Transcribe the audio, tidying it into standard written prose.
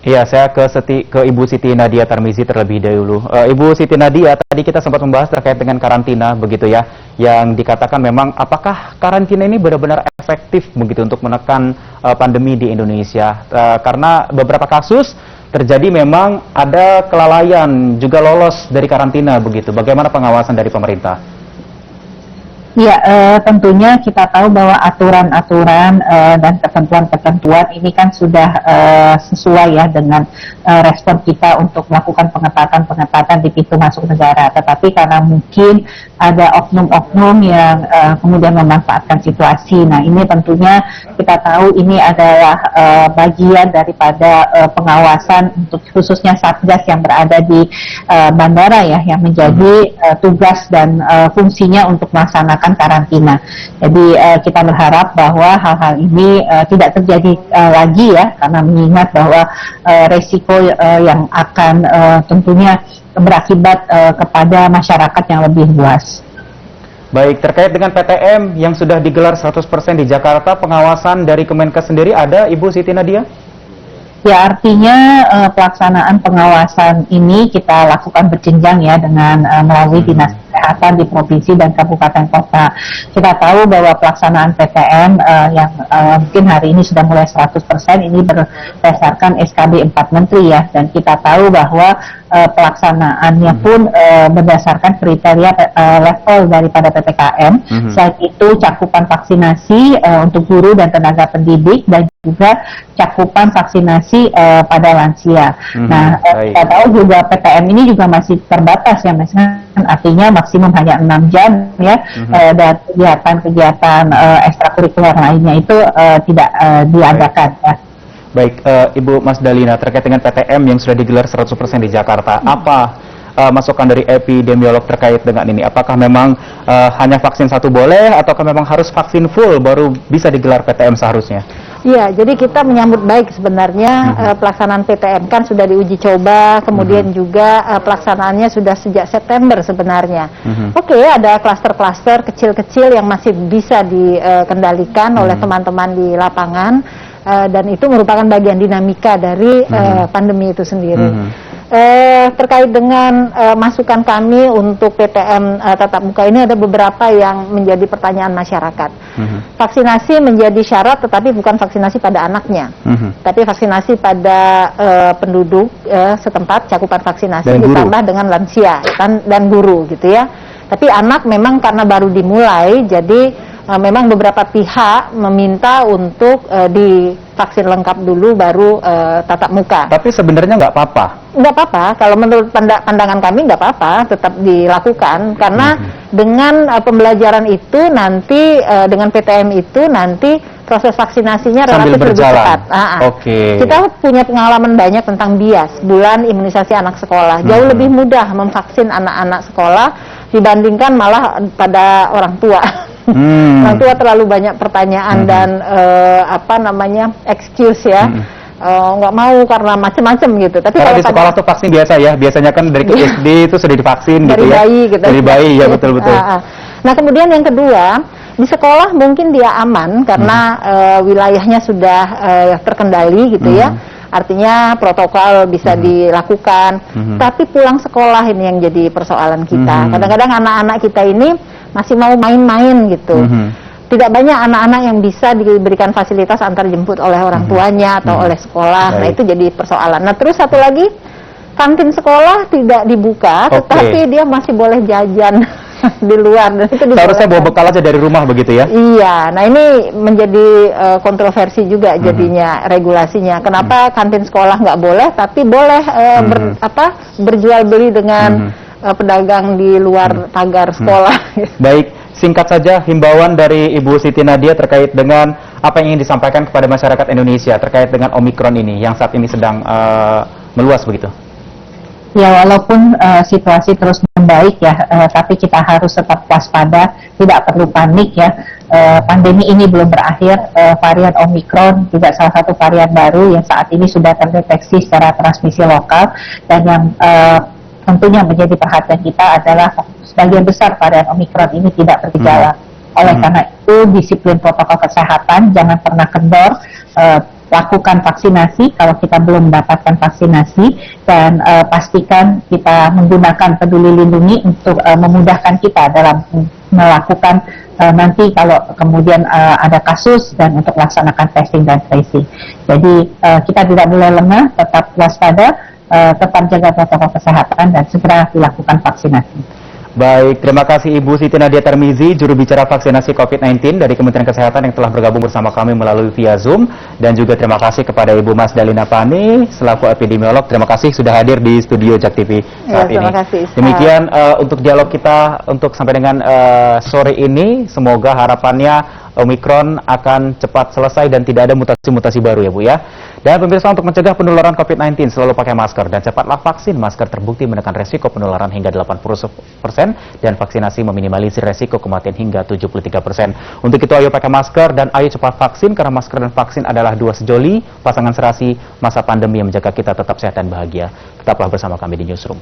Iya, saya ke Ibu Siti Nadia Tarmizi terlebih dahulu. Ibu Siti Nadia, tadi kita sempat membahas terkait dengan karantina, begitu ya, yang dikatakan memang apakah karantina ini benar-benar efektif begitu untuk menekan pandemi di Indonesia? Karena beberapa kasus terjadi memang ada kelalaian juga lolos dari karantina begitu. Bagaimana pengawasan dari pemerintah? Ya, tentunya kita tahu bahwa aturan-aturan dan ketentuan-ketentuan ini kan sudah sesuai ya dengan respon kita untuk melakukan pengetatan-pengetatan di pintu masuk negara. Tetapi karena mungkin ada oknum-oknum yang kemudian memanfaatkan situasi. Nah, ini tentunya kita tahu ini adalah bagian daripada pengawasan untuk khususnya Satgas yang berada di bandara ya, yang menjadi tugas dan fungsinya untuk melaksanakan karantina. Jadi kita berharap bahwa hal-hal ini tidak terjadi lagi ya, karena mengingat bahwa resiko yang akan tentunya berakibat kepada masyarakat yang lebih luas. Baik, terkait dengan PTM yang sudah digelar 100% di Jakarta, pengawasan dari Kemenkes sendiri ada, Ibu Siti Nadia? Ya, artinya pelaksanaan pengawasan ini kita lakukan berjenjang ya dengan melalui dinas kesehatan di provinsi dan kabupaten kota. Kita tahu bahwa pelaksanaan PTM yang mungkin hari ini sudah mulai 100% ini berdasarkan SKB 4 Menteri ya, dan kita tahu bahwa pelaksanaannya pun berdasarkan kriteria level daripada PPKM, selain itu cakupan vaksinasi untuk guru dan tenaga pendidik dan juga cakupan vaksinasi pada lansia. Nah, kita tahu juga PTM ini juga masih terbatas ya, misalnya artinya maksimum hanya 6 jam ya, dan kegiatan-kegiatan ekstrakurikuler lainnya itu tidak diadakan ya. Baik, Ibu Mas Dalina, terkait dengan PTM yang sudah digelar 100% di Jakarta, apa masukan dari epidemiolog terkait dengan ini? Apakah memang hanya vaksin satu boleh, ataukah memang harus vaksin full baru bisa digelar PTM seharusnya? Iya, jadi kita menyambut baik sebenarnya pelaksanaan PTM kan sudah diuji coba, kemudian juga pelaksanaannya sudah sejak September sebenarnya. Oke, ada klaster-klaster kecil-kecil yang masih bisa dikendalikan oleh teman-teman di lapangan, dan itu merupakan bagian dinamika dari pandemi itu sendiri. Terkait dengan masukan kami untuk PTM tatap muka ini, ada beberapa yang menjadi pertanyaan masyarakat. Vaksinasi menjadi syarat, tetapi bukan vaksinasi pada anaknya, tapi vaksinasi pada penduduk setempat, cakupan vaksinasi dan ditambah dengan lansia dan guru gitu ya. Tapi anak memang karena baru dimulai, jadi memang beberapa pihak meminta untuk divaksin lengkap dulu baru tatap muka. Tapi sebenarnya nggak apa-apa? Nggak apa-apa, kalau menurut pandangan kami nggak apa-apa, tetap dilakukan. Karena dengan pembelajaran itu nanti, dengan PTM itu nanti proses vaksinasinya relatif lebih cepat. Kita punya pengalaman banyak tentang BIAS, bulan imunisasi anak sekolah. Jauh lebih mudah memvaksin anak-anak sekolah dibandingkan malah pada orang tua. Orang tua terlalu banyak pertanyaan dan excuse ya. Nggak mau karena macam-macam gitu. Tapi karena di sekolah tuh vaksin biasa ya, biasanya kan dari SD itu sudah divaksin gitu ya. Bayi, gitu. Dari bayi ya, betul-betul. Nah, kemudian yang kedua, di sekolah mungkin dia aman karena wilayahnya sudah terkendali gitu ya. Artinya protokol bisa dilakukan. Tapi pulang sekolah ini yang jadi persoalan kita. Kadang-kadang anak-anak kita ini masih mau main-main gitu. Tidak banyak anak-anak yang bisa diberikan fasilitas antar jemput oleh orang tuanya atau oleh sekolah. Nah, itu jadi persoalan. Nah, terus satu lagi, kantin sekolah tidak dibuka, tetapi dia masih boleh jajan di luar. Dan itu seharusnya bawa bekal aja dari rumah begitu ya? Iya, nah ini menjadi kontroversi juga jadinya regulasinya. Kenapa kantin sekolah nggak boleh, tapi boleh berjual beli dengan pedagang di luar pagar sekolah? Baik, singkat saja himbauan dari Ibu Siti Nadia terkait dengan apa yang ingin disampaikan kepada masyarakat Indonesia terkait dengan Omikron ini yang saat ini sedang meluas begitu. Ya, walaupun situasi terus membaik ya, tapi kita harus tetap waspada, tidak perlu panik ya. Pandemi ini belum berakhir, varian Omikron juga salah satu varian baru yang saat ini sudah terdeteksi secara transmisi lokal, dan yang tentunya menjadi perhatian kita adalah sebagian besar varian Omikron ini tidak bergejala. Oleh karena itu, disiplin protokol kesehatan, jangan pernah kendor, lakukan vaksinasi kalau kita belum mendapatkan vaksinasi, dan pastikan kita menggunakan Peduli Lindungi untuk memudahkan kita dalam melakukan nanti kalau kemudian ada kasus dan untuk melaksanakan testing dan tracing. Jadi kita tidak boleh lengah, tetap waspada, tetap jaga protokol kesehatan dan segera dilakukan vaksinasi. Baik, terima kasih Ibu Siti Nadia Tarmizi, juru bicara vaksinasi COVID-19 dari Kementerian Kesehatan yang telah bergabung bersama kami melalui via Zoom. Dan juga terima kasih kepada Ibu Mas Dalina Pani, selaku epidemiolog. Terima kasih sudah hadir di studio Jak TV saat ini. Terima kasih, Isa. Demikian untuk dialog kita untuk sampai dengan sore ini. Semoga harapannya Omikron akan cepat selesai dan tidak ada mutasi-mutasi baru ya Bu ya. Dan pemirsa, untuk mencegah penularan COVID-19 selalu pakai masker dan cepatlah vaksin. Masker terbukti menekan resiko penularan hingga 80% dan vaksinasi meminimalisir resiko kematian hingga 73%. Untuk itu ayo pakai masker dan ayo cepat vaksin, karena masker dan vaksin adalah dua sejoli pasangan serasi masa pandemi yang menjaga kita tetap sehat dan bahagia. Tetaplah bersama kami di Newsroom.